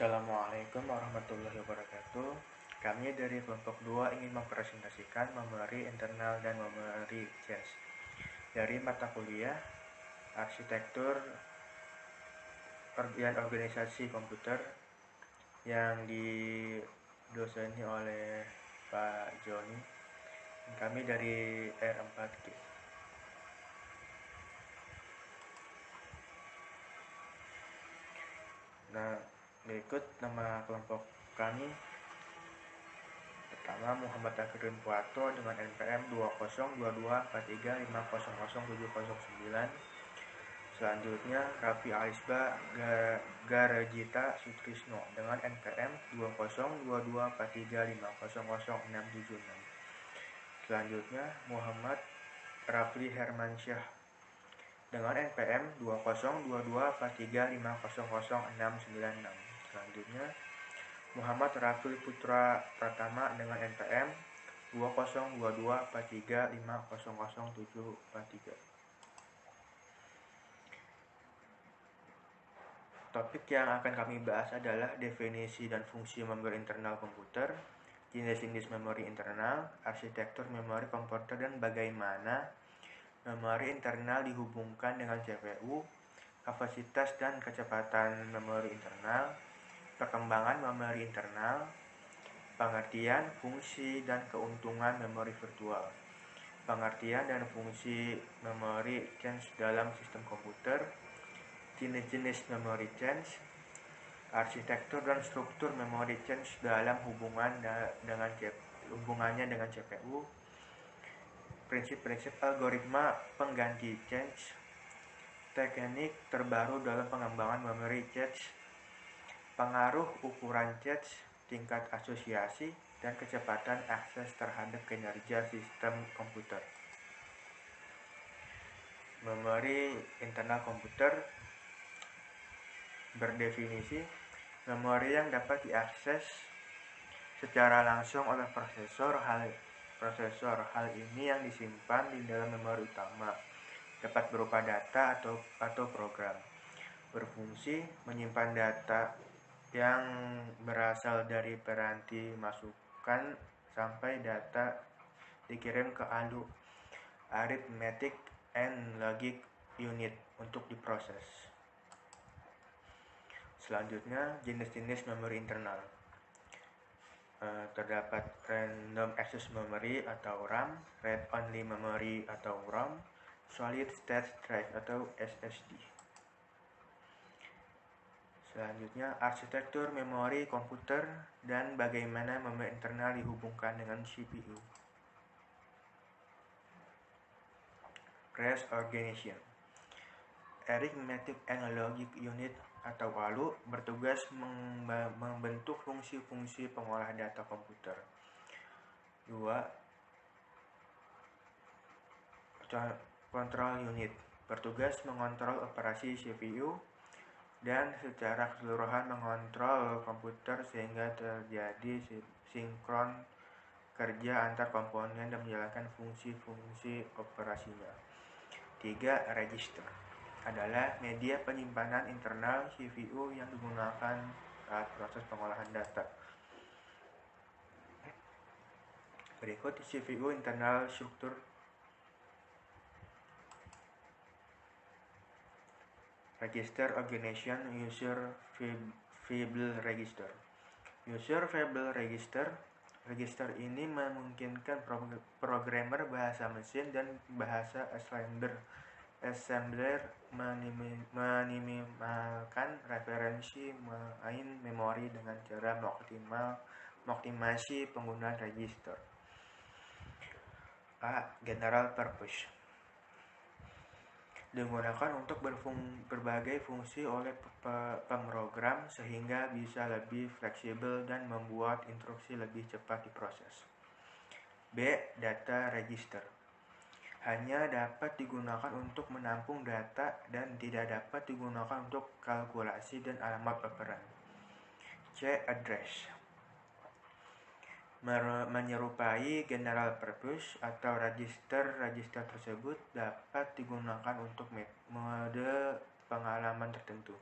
Assalamualaikum warahmatullahi wabarakatuh. Kami dari kelompok 2 ingin mempresentasikan memori internal dan memori change dari mata kuliah Arsitektur dan Organisasi Komputer yang didoseni oleh Pak Joni. Kami dari R4G. Nah, berikut nama kelompok kami. Pertama, Muhammad Akhirun Puato dengan NPM 202243500709. Selanjutnya, Raffi Alisba Garajita Sutrisno dengan NPM 202243500676. Selanjutnya, Muhammad Rafli Hermansyah dengan NPM 202243500696. Selanjutnya, Muhammad Rafil Putra Pratama dengan NPM 202243500743. Topik yang akan kami bahas adalah definisi dan fungsi memori internal komputer, jenis-jenis memori internal, arsitektur memori komputer, dan bagaimana memori internal dihubungkan dengan CPU, kapasitas dan kecepatan memori internal, perkembangan memori internal, pengertian, fungsi, dan keuntungan memori virtual, pengertian dan fungsi memori change dalam sistem komputer, jenis-jenis memori change, arsitektur dan struktur memori change dalam hubungannya dengan CPU, prinsip-prinsip algoritma pengganti change, teknik terbaru dalam pengembangan memori change, pengaruh ukuran change, tingkat asosiasi, dan kecepatan akses terhadap kinerja sistem komputer. Memori internal komputer berdefinisi memori yang dapat diakses secara langsung oleh prosesor. Hal ini yang disimpan di dalam memori utama dapat berupa data atau program. Berfungsi menyimpan data yang berasal dari peranti masukan sampai data dikirim ke ALU Arithmetic and Logic Unit untuk diproses. Selanjutnya, jenis-jenis memori internal. Terdapat Random Access Memory atau RAM, Read Only Memory atau ROM, Solid State Drive atau SSD. Selanjutnya, arsitektur memori komputer dan bagaimana memori internal dihubungkan dengan CPU. Crash Organization. Arithmetic and Logic Unit atau ALU bertugas membentuk fungsi-fungsi pengolah data komputer. 2. Control Unit bertugas mengontrol operasi CPU dan secara keseluruhan mengontrol komputer sehingga terjadi sinkron kerja antar komponen dan menjalankan fungsi-fungsi operasinya. 3. Register adalah media penyimpanan internal CPU yang digunakan saat proses pengolahan data. Berikut CPU internal struktur. Register Organization User Variable Register. User Variable Register ini memungkinkan programmer bahasa mesin dan bahasa assembler meminimalkan referensi main memori dengan cara mengoptimasi penggunaan register. A. General Purpose digunakan untuk berbagai fungsi oleh pemrogram sehingga bisa lebih fleksibel dan membuat instruksi lebih cepat diproses. B. Data Register hanya dapat digunakan untuk menampung data dan tidak dapat digunakan untuk kalkulasi dan alamat operan. C. Address menyerupai general purpose atau register tersebut dapat digunakan untuk mode pengalaman tertentu.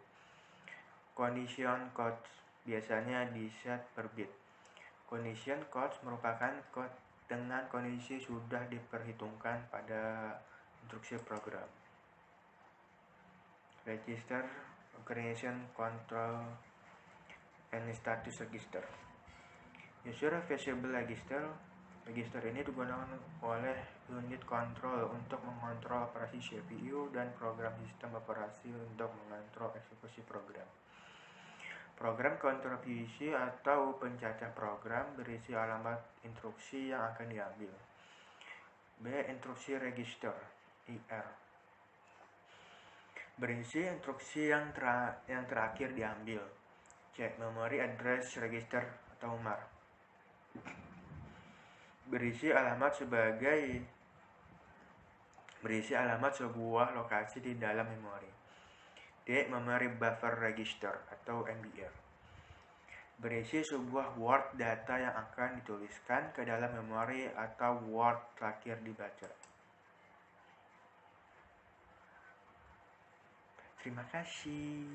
Condition codes biasanya di set per bit. Condition codes merupakan code dengan kondisi sudah diperhitungkan pada instruksi program. Register, Organization, Control, and Status Register. User Visible Register. Register ini digunakan oleh unit kontrol untuk mengontrol operasi CPU dan program sistem operasi untuk mengontrol eksekusi program. Program kontribusi atau pencacah program berisi alamat instruksi yang akan diambil. B. Instruksi register IR berisi instruksi yang terakhir diambil. C. Memory address register atau MAR berisi alamat sebuah lokasi di dalam memori. D. Memory buffer register atau MBR berisi sebuah word data yang akan dituliskan ke dalam memori atau word terakhir dibaca. Terima kasih.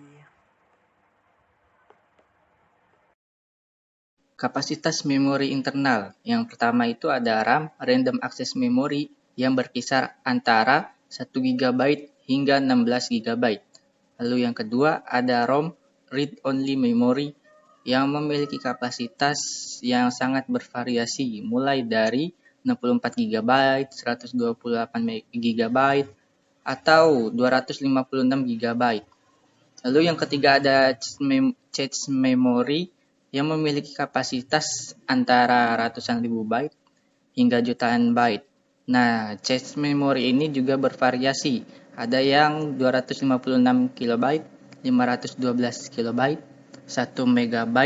Kapasitas memori internal. Yang pertama itu ada RAM, Random Access Memory, yang berkisar antara 1 GB hingga 16 GB. Lalu yang kedua ada ROM, Read Only Memory, yang memiliki kapasitas yang sangat bervariasi, mulai dari 64 GB, 128 GB, atau 256 GB. Lalu yang ketiga ada cache memory, yang memiliki kapasitas antara ratusan ribu byte hingga jutaan byte. Nah, cache memory ini juga bervariasi. Ada yang 256 KB, 512 KB, 1 MB,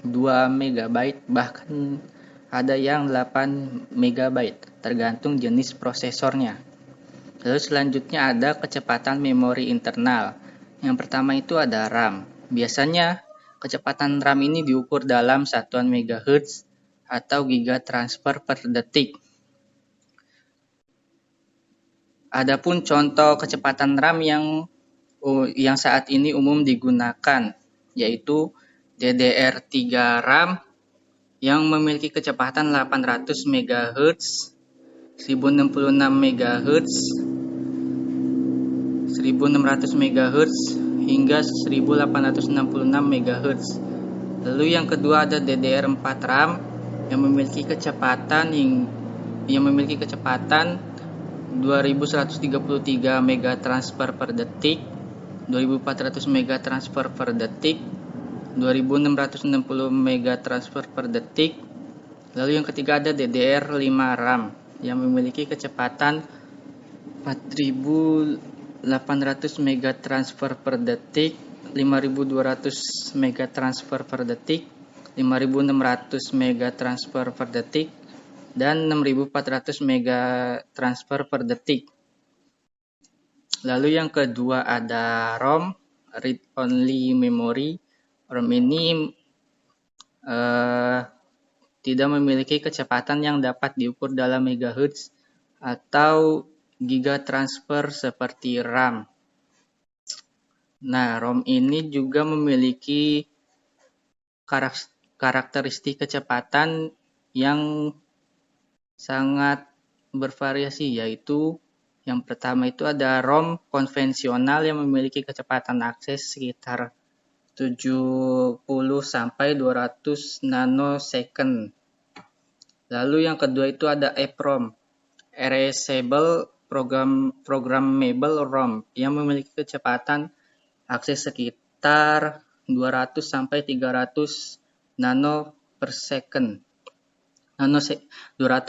2 MB, bahkan ada yang 8 MB, tergantung jenis prosesornya. Lalu selanjutnya ada kecepatan memori internal. Yang pertama itu ada RAM. Biasanya kecepatan RAM ini diukur dalam satuan MHz atau giga transfer per detik. Adapun contoh kecepatan RAM yang saat ini umum digunakan yaitu DDR3 RAM yang memiliki kecepatan 800 MHz, 1066 MHz, 1600 MHz hingga 1866 MHz. Lalu yang kedua ada DDR4 RAM yang memiliki kecepatan 2133 MB transfer per detik, 2400 MB transfer per detik, 2660 MB transfer per detik. Lalu yang ketiga ada DDR5 RAM yang memiliki kecepatan 4800 MB transfer per detik, 5200 MB transfer per detik, 5600 MB transfer per detik, dan 6400 MB transfer per detik. Lalu yang kedua ada ROM, Read Only Memory. ROM ini tidak memiliki kecepatan yang dapat diukur dalam megahertz atau giga transfer seperti RAM. Nah, ROM ini juga memiliki karakteristik kecepatan yang sangat bervariasi, yaitu yang pertama itu ada ROM konvensional yang memiliki kecepatan akses sekitar 70 sampai 200 nanosecond. Lalu yang kedua itu ada EEPROM, Erasable Programmable ROM, yang memiliki kecepatan akses sekitar 200 sampai 300 nano per second. 200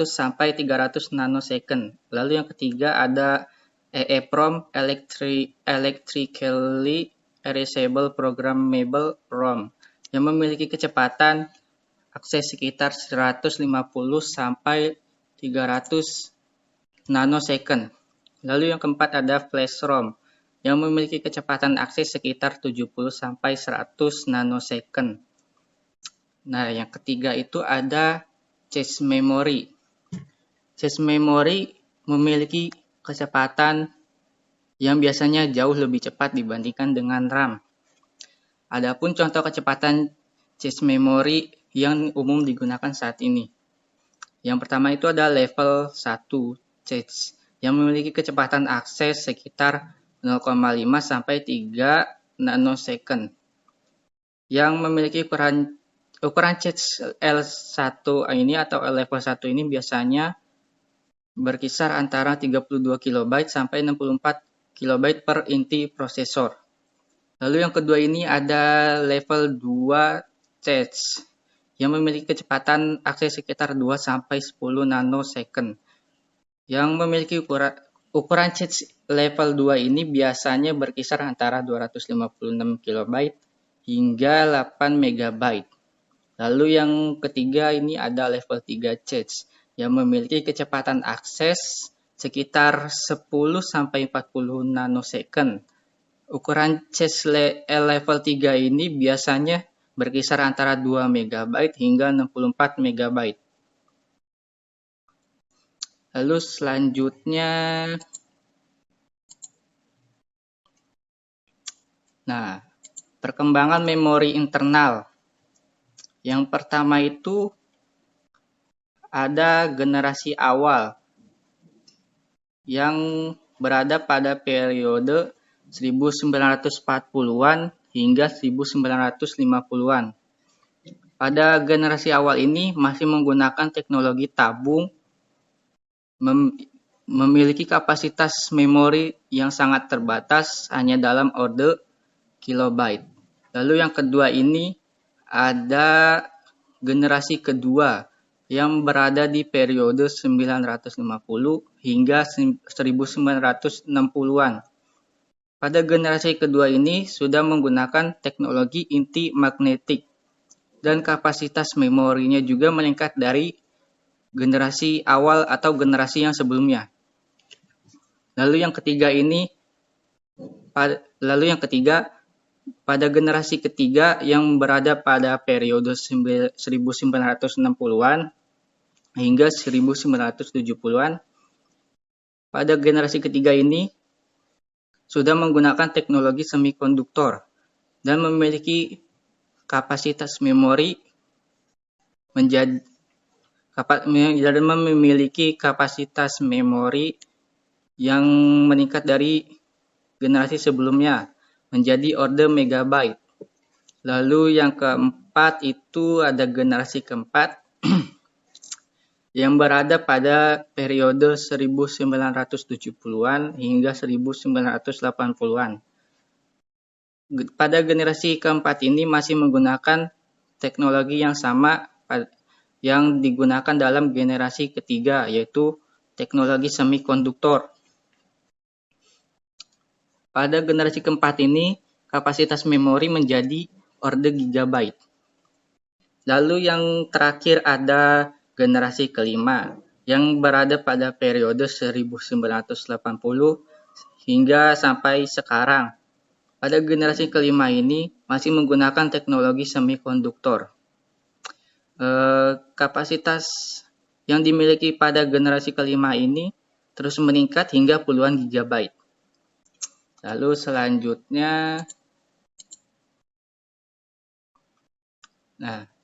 sampai 300 nanosecond. Lalu yang ketiga ada EEPROM, Electrically Erasable Programmable ROM, yang memiliki kecepatan akses sekitar 150 sampai 300 nanosecond. Lalu yang keempat ada Flash ROM, yang memiliki kecepatan akses sekitar 70 sampai 100 nanosecond. Nah, yang ketiga itu ada cache memory. Cache memory memiliki kecepatan yang biasanya jauh lebih cepat dibandingkan dengan RAM. Adapun contoh kecepatan cache memory yang umum digunakan saat ini. Yang pertama itu ada level 1 cache yang memiliki kecepatan akses sekitar 0,5 sampai 3 nanosecond. Yang memiliki ukuran cache L1 ini atau level 1 ini biasanya berkisar antara 32 KB sampai 64 KB per inti prosesor. Lalu yang kedua ini ada level 2 cache yang memiliki kecepatan akses sekitar 2 sampai 10 nanosecond. Yang memiliki ukuran cache level 2 ini biasanya berkisar antara 256 KB hingga 8 MB. Lalu yang ketiga ini ada level 3 cache yang memiliki kecepatan akses sekitar 10 sampai 40 nanosecond. Ukuran cache level 3 ini biasanya berkisar antara 2 MB hingga 64 MB. Lalu selanjutnya, perkembangan memori internal. Yang pertama itu ada generasi awal yang berada pada periode 1940-an hingga 1950-an. Pada generasi awal ini masih menggunakan teknologi tabung, memiliki kapasitas memori yang sangat terbatas hanya dalam orde kilobyte. Lalu yang kedua ini ada generasi kedua yang berada di periode 950 hingga 1960-an. Pada generasi kedua ini sudah menggunakan teknologi inti magnetik dan kapasitas memorinya juga meningkat dari generasi awal atau generasi yang sebelumnya. Lalu yang ketiga pada generasi ketiga yang berada pada periode 1960-an hingga 1970-an. Pada generasi ketiga ini sudah menggunakan teknologi semikonduktor dan memiliki kapasitas memori yang meningkat dari generasi sebelumnya menjadi orde megabyte. Lalu yang keempat itu ada generasi keempat yang berada pada periode 1970-an hingga 1980-an. Pada generasi keempat ini masih menggunakan teknologi yang sama yang digunakan dalam generasi ketiga, yaitu teknologi semikonduktor. Pada generasi keempat ini, kapasitas memori menjadi orde gigabyte. Lalu yang terakhir ada generasi kelima, yang berada pada periode 1980 hingga sampai sekarang. Pada generasi kelima ini masih menggunakan teknologi semikonduktor. Kapasitas yang dimiliki pada generasi kelima ini terus meningkat hingga puluhan gigabyte. Lalu selanjutnya,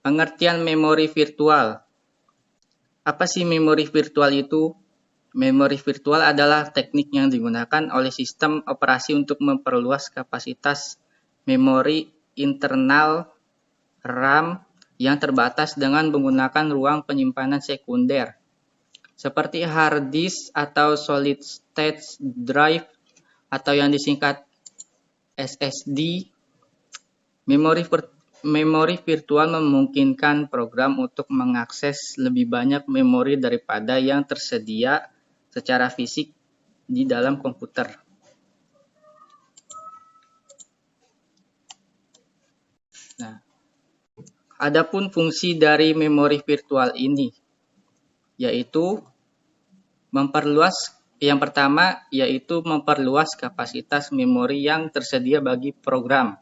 pengertian memori virtual. Apa sih memori virtual itu? Memori virtual adalah teknik yang digunakan oleh sistem operasi untuk memperluas kapasitas memori internal RAM yang terbatas dengan menggunakan ruang penyimpanan sekunder, seperti hard disk atau solid state drive atau yang disingkat SSD. Memori virtual memungkinkan program untuk mengakses lebih banyak memori daripada yang tersedia secara fisik di dalam komputer. Adapun fungsi dari memori virtual ini yaitu yang pertama yaitu memperluas kapasitas memori yang tersedia bagi program.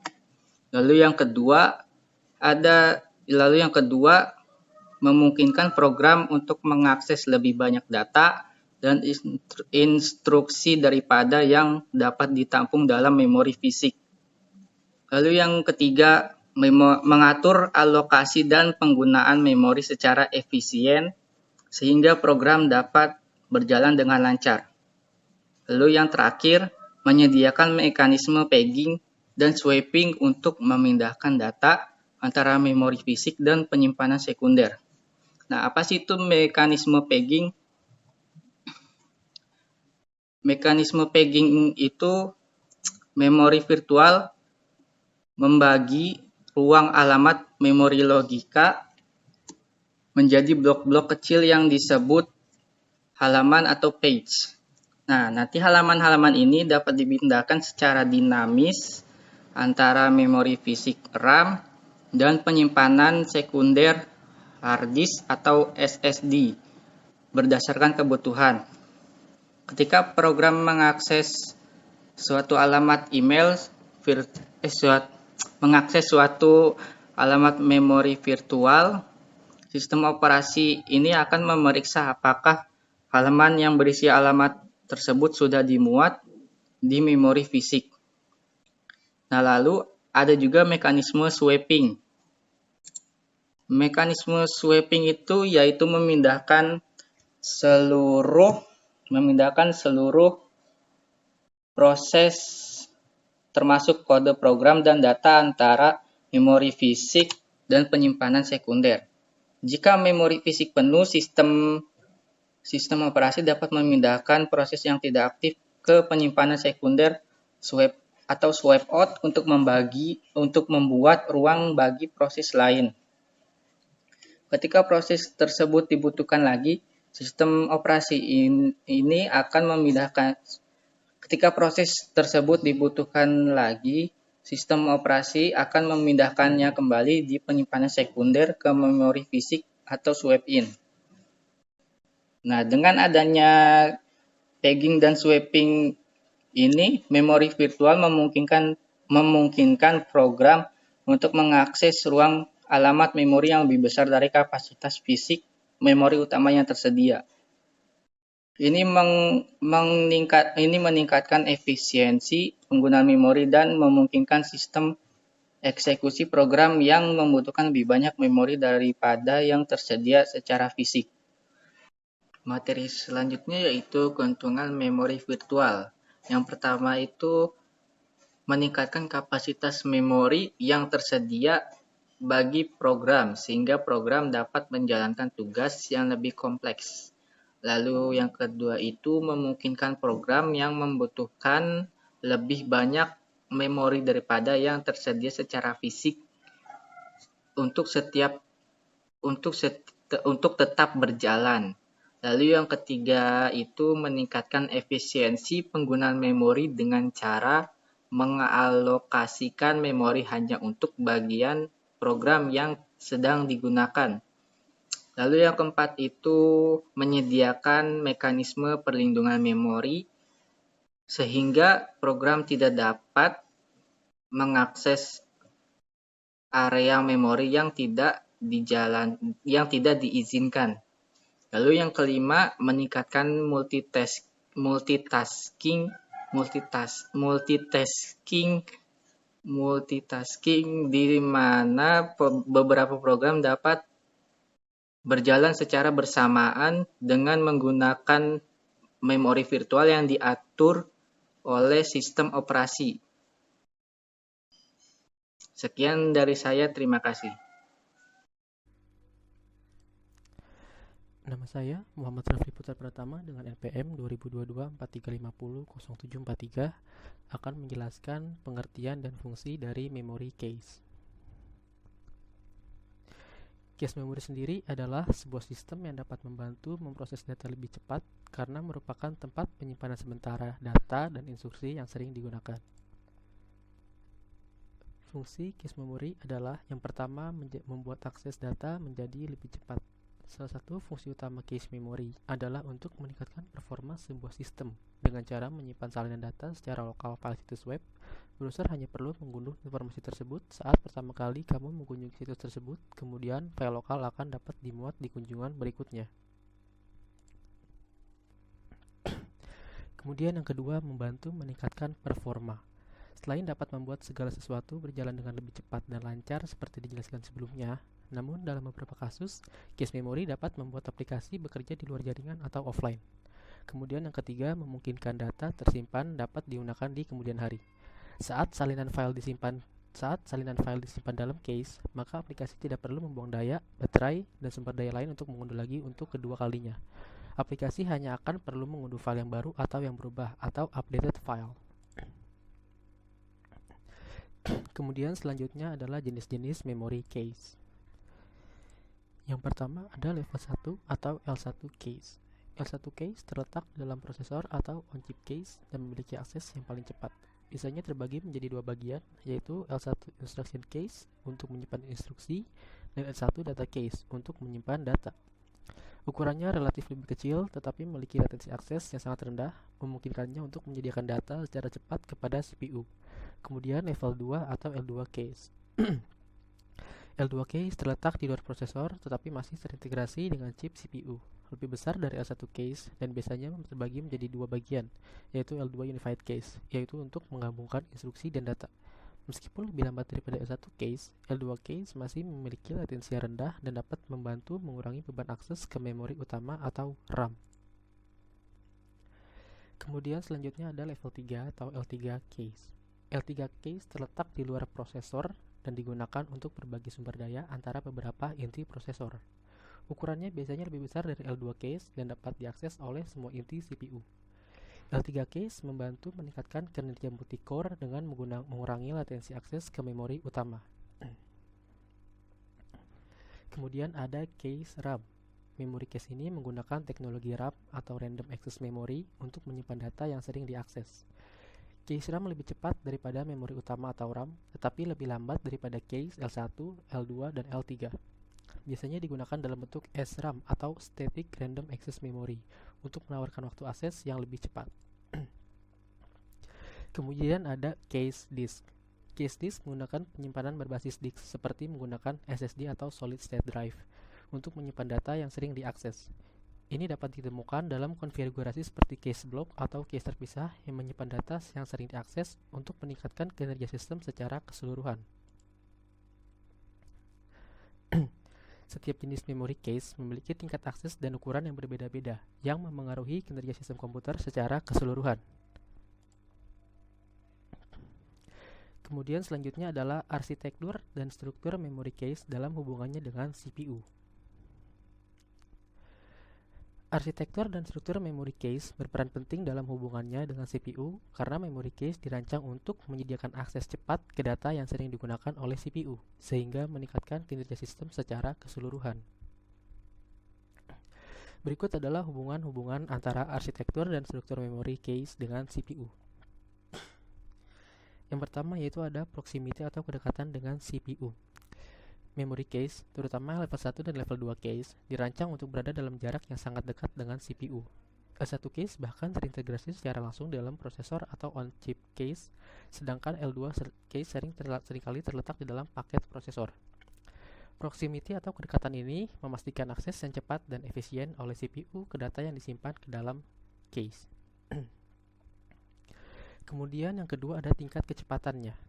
Lalu yang kedua memungkinkan program untuk mengakses lebih banyak data dan instruksi daripada yang dapat ditampung dalam memori fisik. Lalu yang ketiga, mengatur alokasi dan penggunaan memori secara efisien sehingga program dapat berjalan dengan lancar. Lalu yang terakhir, menyediakan mekanisme pegging dan swapping untuk memindahkan data antara memori fisik dan penyimpanan sekunder. Nah, apa sih itu mekanisme pegging? Mekanisme pegging itu memori virtual membagi ruang alamat memori logika menjadi blok-blok kecil yang disebut halaman atau page. Nah, nanti halaman-halaman ini dapat dipindahkan secara dinamis antara memori fisik RAM dan penyimpanan sekunder hard disk atau SSD berdasarkan kebutuhan. Ketika program mengakses suatu alamat email, mengakses suatu alamat memori virtual, sistem operasi ini akan memeriksa apakah halaman yang berisi alamat tersebut sudah dimuat di memori fisik. Nah, lalu ada juga mekanisme swapping. Mekanisme swapping itu yaitu memindahkan seluruh proses termasuk kode program dan data antara memori fisik dan penyimpanan sekunder. Jika memori fisik penuh, sistem operasi dapat memindahkan proses yang tidak aktif ke penyimpanan sekunder swap out untuk membuat ruang bagi proses lain. Ketika proses tersebut dibutuhkan lagi, sistem operasi ini akan memindahkan. Ketika proses tersebut dibutuhkan lagi, sistem operasi akan memindahkannya kembali di penyimpanan sekunder ke memori fisik atau swap in. Nah, dengan adanya pegging dan swapping ini, memori virtual memungkinkan program untuk mengakses ruang alamat memori yang lebih besar dari kapasitas fisik memori utama yang tersedia. Ini meningkatkan efisiensi penggunaan memori dan memungkinkan sistem eksekusi program yang membutuhkan lebih banyak memori daripada yang tersedia secara fisik. Materi selanjutnya yaitu keuntungan memori virtual. Yang pertama itu meningkatkan kapasitas memori yang tersedia bagi program sehingga program dapat menjalankan tugas yang lebih kompleks. Lalu yang kedua itu memungkinkan program yang membutuhkan lebih banyak memori daripada yang tersedia secara fisik untuk tetap berjalan. Lalu yang ketiga itu meningkatkan efisiensi penggunaan memori dengan cara mengalokasikan memori hanya untuk bagian program yang sedang digunakan. Lalu yang keempat itu menyediakan mekanisme perlindungan memori sehingga program tidak dapat mengakses area memori yang tidak diizinkan. Lalu yang kelima, meningkatkan multitasking di mana beberapa program dapat berjalan secara bersamaan dengan menggunakan memori virtual yang diatur oleh sistem operasi. Sekian dari saya, terima kasih. Nama saya Muhammad Rafli Putra Pratama dengan NPM 2022-4350-0743 akan menjelaskan pengertian dan fungsi dari memory case. Cache memory sendiri adalah sebuah sistem yang dapat membantu memproses data lebih cepat karena merupakan tempat penyimpanan sementara data dan instruksi yang sering digunakan. Fungsi cache memory adalah yang pertama membuat akses data menjadi lebih cepat. Salah satu fungsi utama cache memory adalah untuk meningkatkan performa sebuah sistem dengan cara menyimpan salinan data secara lokal pada situs web. Browser hanya perlu mengunduh informasi tersebut saat pertama kali kamu mengunjungi situs tersebut, kemudian file lokal akan dapat dimuat di kunjungan berikutnya. Kemudian yang kedua, membantu meningkatkan performa. Selain dapat membuat segala sesuatu berjalan dengan lebih cepat dan lancar seperti dijelaskan sebelumnya, namun dalam beberapa kasus, cache memory dapat membuat aplikasi bekerja di luar jaringan atau offline. Kemudian yang ketiga, memungkinkan data tersimpan dapat digunakan di kemudian hari. Saat salinan file disimpan dalam cache, maka aplikasi tidak perlu membuang daya, baterai, dan sumber daya lain untuk mengunduh lagi untuk kedua kalinya. Aplikasi hanya akan perlu mengunduh file yang baru atau yang berubah atau updated file. Kemudian selanjutnya adalah jenis-jenis memory cache. Yang pertama ada level 1 atau L1 cache. L1 cache terletak dalam prosesor atau on-chip cache dan memiliki akses yang paling cepat. Biasanya terbagi menjadi dua bagian, yaitu L1 instruction cache untuk menyimpan instruksi dan L1 data cache untuk menyimpan data. Ukurannya relatif lebih kecil tetapi memiliki latensi akses yang sangat rendah, memungkinkannya untuk menyediakan data secara cepat kepada CPU. Kemudian level 2 atau L2 cache. L2 cache terletak di luar prosesor tetapi masih terintegrasi dengan chip CPU. Lebih besar dari L1 cache dan biasanya terbagi menjadi dua bagian, yaitu L2 unified cache, yaitu untuk menggabungkan instruksi dan data. Meskipun lebih lambat daripada L1 cache, L2 cache masih memiliki latensi rendah dan dapat membantu mengurangi beban akses ke memori utama atau RAM. Kemudian selanjutnya ada level 3 atau L3 cache. L3 cache terletak di luar prosesor dan digunakan untuk berbagi sumber daya antara beberapa inti prosesor. Ukurannya biasanya lebih besar dari L2 cache dan dapat diakses oleh semua inti CPU. L3 cache membantu meningkatkan kinerja multi-core dengan mengurangi latensi akses ke memori utama. Kemudian ada cache RAM. Memori cache ini menggunakan teknologi RAM atau Random Access Memory untuk menyimpan data yang sering diakses. Cache RAM lebih cepat daripada memori utama atau RAM, tetapi lebih lambat daripada cache L1, L2, dan L3. Biasanya digunakan dalam bentuk SRAM atau Static Random Access Memory untuk menawarkan waktu akses yang lebih cepat. Kemudian ada cache disk. Cache disk menggunakan penyimpanan berbasis disk seperti menggunakan SSD atau Solid State Drive untuk menyimpan data yang sering diakses. Ini dapat ditemukan dalam konfigurasi seperti cache block atau cache terpisah yang menyimpan data yang sering diakses untuk meningkatkan kinerja sistem secara keseluruhan. Setiap jenis memory cache memiliki tingkat akses dan ukuran yang berbeda-beda yang memengaruhi kinerja sistem komputer secara keseluruhan. Kemudian selanjutnya adalah arsitektur dan struktur memory cache dalam hubungannya dengan CPU. Arsitektur dan struktur memory cache berperan penting dalam hubungannya dengan CPU karena memory cache dirancang untuk menyediakan akses cepat ke data yang sering digunakan oleh CPU, sehingga meningkatkan kinerja sistem secara keseluruhan. Berikut adalah hubungan-hubungan antara arsitektur dan struktur memory cache dengan CPU. Yang pertama yaitu ada proximity atau kedekatan dengan CPU. Memory cache, terutama level 1 dan level 2 cache, dirancang untuk berada dalam jarak yang sangat dekat dengan CPU. L1 cache bahkan terintegrasi secara langsung dalam prosesor atau on-chip cache, sedangkan L2 cache seringkali terletak di dalam paket prosesor. Proximity atau kedekatan ini memastikan akses yang cepat dan efisien oleh CPU ke data yang disimpan ke dalam cache. Kemudian yang kedua ada tingkat kecepatannya.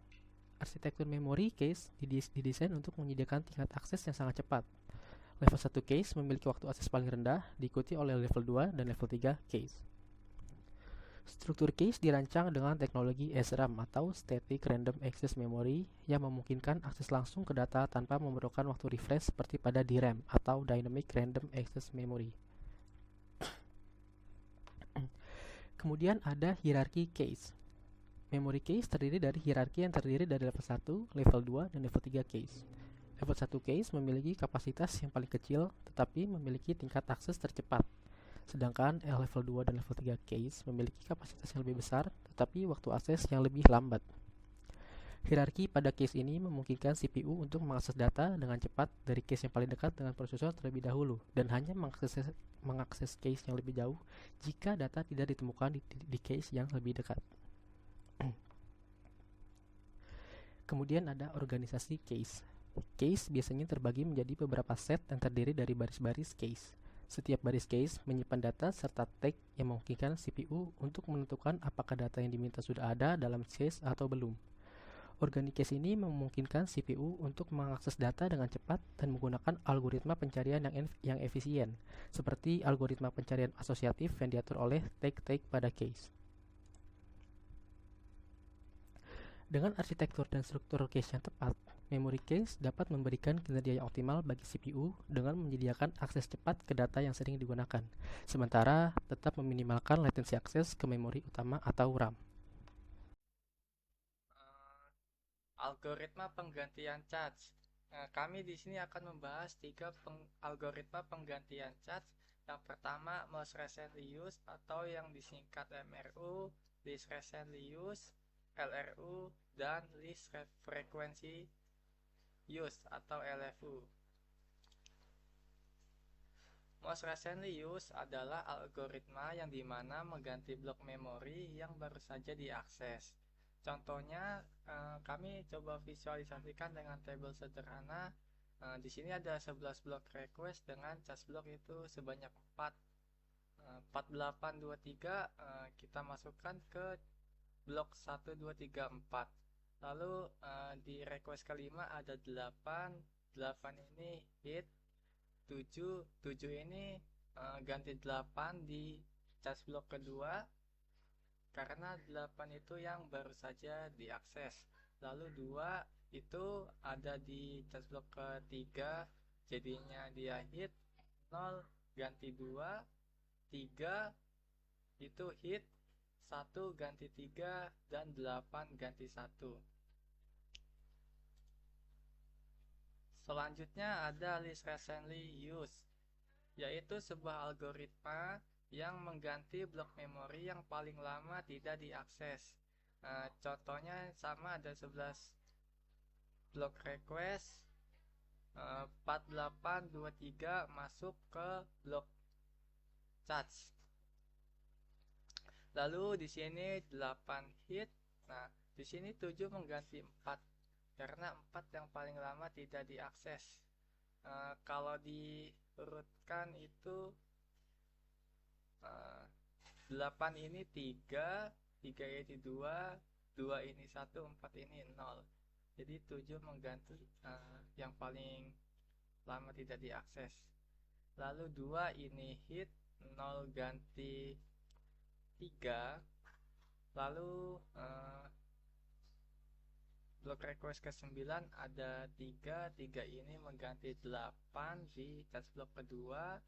Arsitektur memory cache didesain untuk menyediakan tingkat akses yang sangat cepat. Level 1 cache memiliki waktu akses paling rendah, diikuti oleh level 2 dan level 3 cache. Struktur cache dirancang dengan teknologi SRAM atau Static Random Access Memory yang memungkinkan akses langsung ke data tanpa memerlukan waktu refresh seperti pada DRAM atau Dynamic Random Access Memory. Kemudian ada hierarki cache. Memory cache terdiri dari hierarki yang terdiri dari level 1, level 2, dan level 3 cache. Level 1 cache memiliki kapasitas yang paling kecil tetapi memiliki tingkat akses tercepat. Sedangkan level 2 dan level 3 cache memiliki kapasitas yang lebih besar tetapi waktu akses yang lebih lambat. Hierarki pada cache ini memungkinkan CPU untuk mengakses data dengan cepat dari cache yang paling dekat dengan prosesor terlebih dahulu dan hanya mengakses cache yang lebih jauh jika data tidak ditemukan di cache yang lebih dekat. Kemudian ada organisasi cache. Cache biasanya terbagi menjadi beberapa set yang terdiri dari baris-baris cache. Setiap baris case menyimpan data serta tag yang memungkinkan CPU untuk menentukan apakah data yang diminta sudah ada dalam case atau belum. Organic case ini memungkinkan CPU untuk mengakses data dengan cepat dan menggunakan algoritma pencarian yang efisien, seperti algoritma pencarian asosiatif yang diatur oleh tag-tag pada case. Dengan arsitektur dan struktur cache yang tepat, memory cache dapat memberikan kinerja yang optimal bagi CPU dengan menyediakan akses cepat ke data yang sering digunakan, sementara tetap meminimalkan latensi akses ke memori utama atau RAM. Algoritma penggantian charge. Kami di sini akan membahas 3 algoritma penggantian charge. Yang pertama, most recently used atau yang disingkat MRU, least recently used, LRU, dan least frequency used atau LFU. Most recently used adalah algoritma yang dimana mengganti blok memori yang baru saja diakses. Contohnya, kami coba visualisasikan dengan tabel sederhana. Di sini ada 11 blok request dengan charge blok itu sebanyak 4. 4823 kita masukkan ke blok 1, 2, 3, 4. Lalu di request kelima ada 8. 8 ini hit. 7 ini ganti 8 di charge blok kedua karena 8 itu yang baru saja diakses. Lalu 2 itu ada di charge blok ketiga, jadinya dia hit. 0 ganti 2, 3 itu hit, 1 ganti 3, dan 8 ganti 1. Selanjutnya ada least recently used, yaitu sebuah algoritma yang mengganti blok memori yang paling lama tidak diakses. Contohnya sama, ada 11 blok request, 4823 masuk ke blok charge. Lalu di sini 8 hit. Nah, di sini 7 mengganti 4 karena 4 yang paling lama tidak diakses. Kalau diurutkan itu 8 ini 3, 3 ini 2, 2 ini 1, 4 ini 0. Jadi 7 mengganti yang paling lama tidak diakses. Lalu 2 ini hit, 0 ganti 3. Lalu blok request ke-9 ada 3. 3 ini mengganti 8 di charge blok kedua,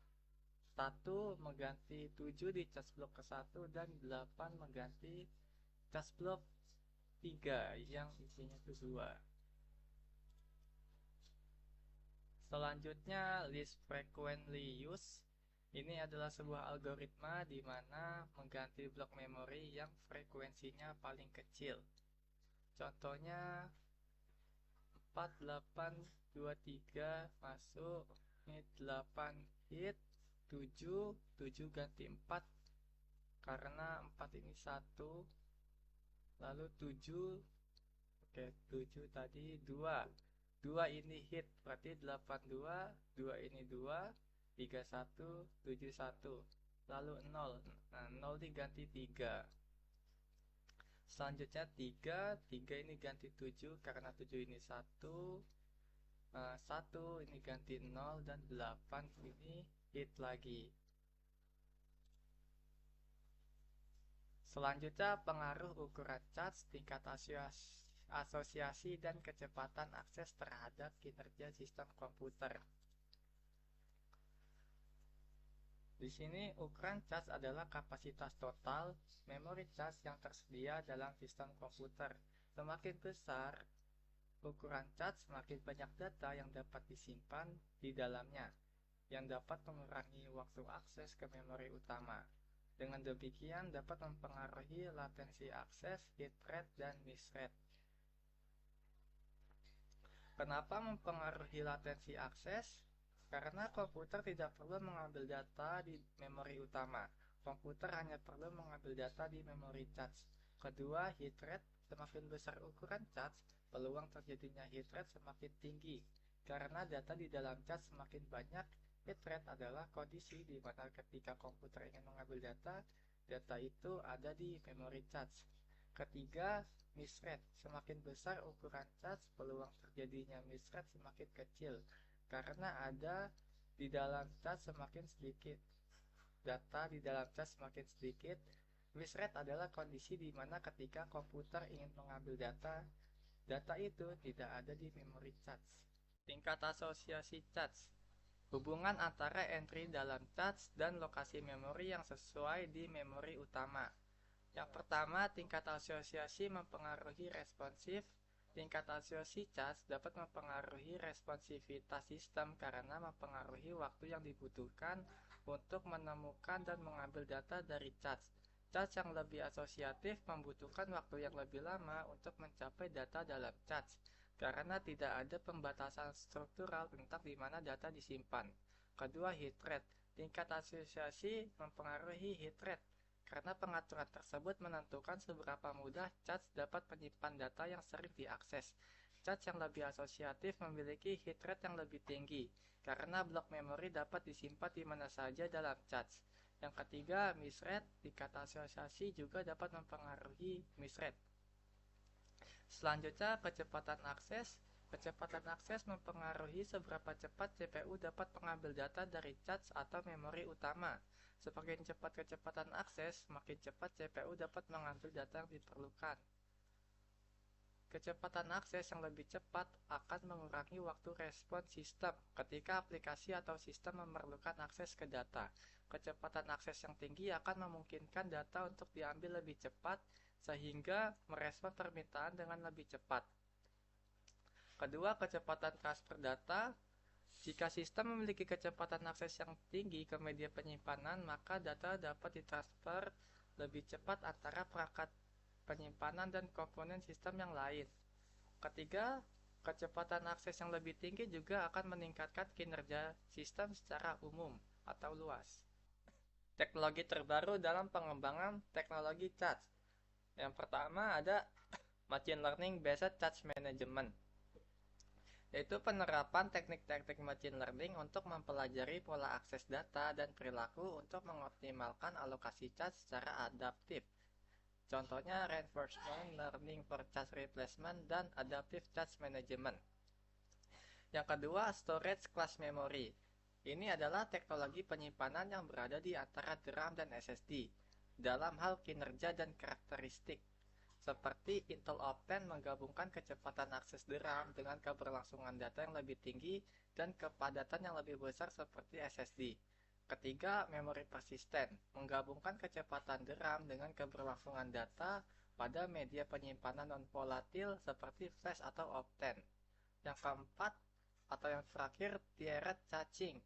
1 mengganti 7 di charge blok ke-1, dan 8 mengganti charge blok 3 yang isinya itu 2. Selanjutnya least frequently used. Ini adalah sebuah algoritma di mana mengganti blok memori yang frekuensinya paling kecil. Contohnya 4823 masuk, ini 8 hit, 7 ganti 4 karena 4 ini 1. Lalu 7, oke, 7 tadi 2 ini hit, berarti 82, 2 ini 2, 31, 71. Lalu 0, nah 0 diganti 3. Selanjutnya 3 ini ganti 7 karena 7 ini 1, 1 ini ganti 0, dan 8 ini hit lagi. Selanjutnya pengaruh ukuran charge, tingkat asosiasi, dan kecepatan akses terhadap kinerja sistem komputer. Di sini ukuran charge adalah kapasitas total memori charge yang tersedia dalam sistem komputer. Semakin besar ukuran charge, semakin banyak data yang dapat disimpan di dalamnya, yang dapat mengurangi waktu akses ke memori utama. Dengan demikian dapat mempengaruhi latensi akses, hit rate, dan miss rate. Kenapa mempengaruhi latensi akses? Karena komputer tidak perlu mengambil data di memori utama. Komputer hanya perlu mengambil data di memori charge. Kedua, hit rate. Semakin besar ukuran charge, peluang terjadinya hit rate semakin tinggi karena data di dalam charge semakin banyak Bit rate adalah kondisi di mana ketika komputer ingin mengambil data, data itu ada di memori cache. Ketiga, miss rate. Semakin besar ukuran cache, peluang terjadinya miss rate semakin kecil karena ada di dalam cache semakin sedikit. Data di dalam cache semakin sedikit. Miss rate adalah kondisi di mana ketika komputer ingin mengambil data, data itu tidak ada di memori cache. Tingkat asosiasi cache. Hubungan antara entry dalam cache dan lokasi memori yang sesuai di memori utama. Yang pertama, tingkat asosiasi mempengaruhi responsif. Tingkat asosiasi cache dapat mempengaruhi responsivitas sistem karena mempengaruhi waktu yang dibutuhkan untuk menemukan dan mengambil data dari cache. Cache yang lebih asosiatif membutuhkan waktu yang lebih lama untuk mencapai data dalam cache karena tidak ada pembatasan struktural tentang di mana data disimpan. Kedua, hit rate. Tingkat asosiasi mempengaruhi hit rate karena pengaturan tersebut menentukan seberapa mudah cache dapat menyimpan data yang sering diakses. Cache yang lebih asosiatif memiliki hit rate yang lebih tinggi karena blok memori dapat disimpan di mana saja dalam cache. Yang ketiga, miss rate. Tingkat asosiasi juga dapat mempengaruhi miss rate. Selanjutnya, kecepatan akses. Kecepatan akses mempengaruhi seberapa cepat CPU dapat mengambil data dari cache atau memori utama. Semakin cepat kecepatan akses, semakin cepat CPU dapat mengambil data yang diperlukan. Kecepatan akses yang lebih cepat akan mengurangi waktu respon sistem ketika aplikasi atau sistem memerlukan akses ke data. Kecepatan akses yang tinggi akan memungkinkan data untuk diambil lebih cepat sehingga merespon permintaan dengan lebih cepat. Kedua, kecepatan transfer data. Jika sistem memiliki kecepatan akses yang tinggi ke media penyimpanan, maka data dapat ditransfer lebih cepat antara perangkat penyimpanan dan komponen sistem yang lain. Ketiga, kecepatan akses yang lebih tinggi juga akan meningkatkan kinerja sistem secara umum atau luas. Teknologi terbaru dalam pengembangan teknologi cache. Yang pertama ada Machine Learning Based Cache Management, yaitu penerapan teknik-teknik machine learning untuk mempelajari pola akses data dan perilaku untuk mengoptimalkan alokasi cache secara adaptif. Contohnya Reinforcement Learning for Cache Replacement dan Adaptive Cache Management. Yang kedua, Storage Class Memory. Ini adalah teknologi penyimpanan yang berada di antara DRAM dan SSD dalam hal kinerja dan karakteristik. Seperti Intel Optane menggabungkan kecepatan akses DRAM dengan keberlangsungan data yang lebih tinggi dan kepadatan yang lebih besar seperti SSD. Ketiga, memori persisten menggabungkan kecepatan DRAM dengan keberlangsungan data pada media penyimpanan non-volatil seperti flash atau Optane. Yang keempat, atau yang terakhir, tiered caching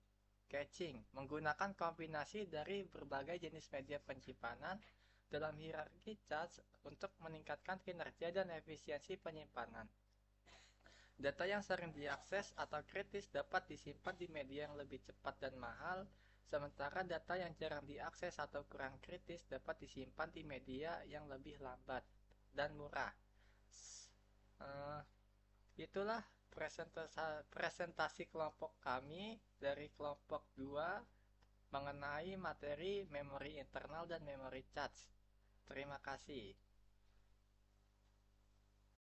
menggunakan kombinasi dari berbagai jenis media penyimpanan dalam hierarki cache untuk meningkatkan kinerja dan efisiensi penyimpanan. Data yang sering diakses atau kritis dapat disimpan di media yang lebih cepat dan mahal, sementara data yang jarang diakses atau kurang kritis dapat disimpan di media yang lebih lambat dan murah. Itulah presentasi kelompok kami dari kelompok 2 mengenai materi memori internal dan memori cache. Terima kasih.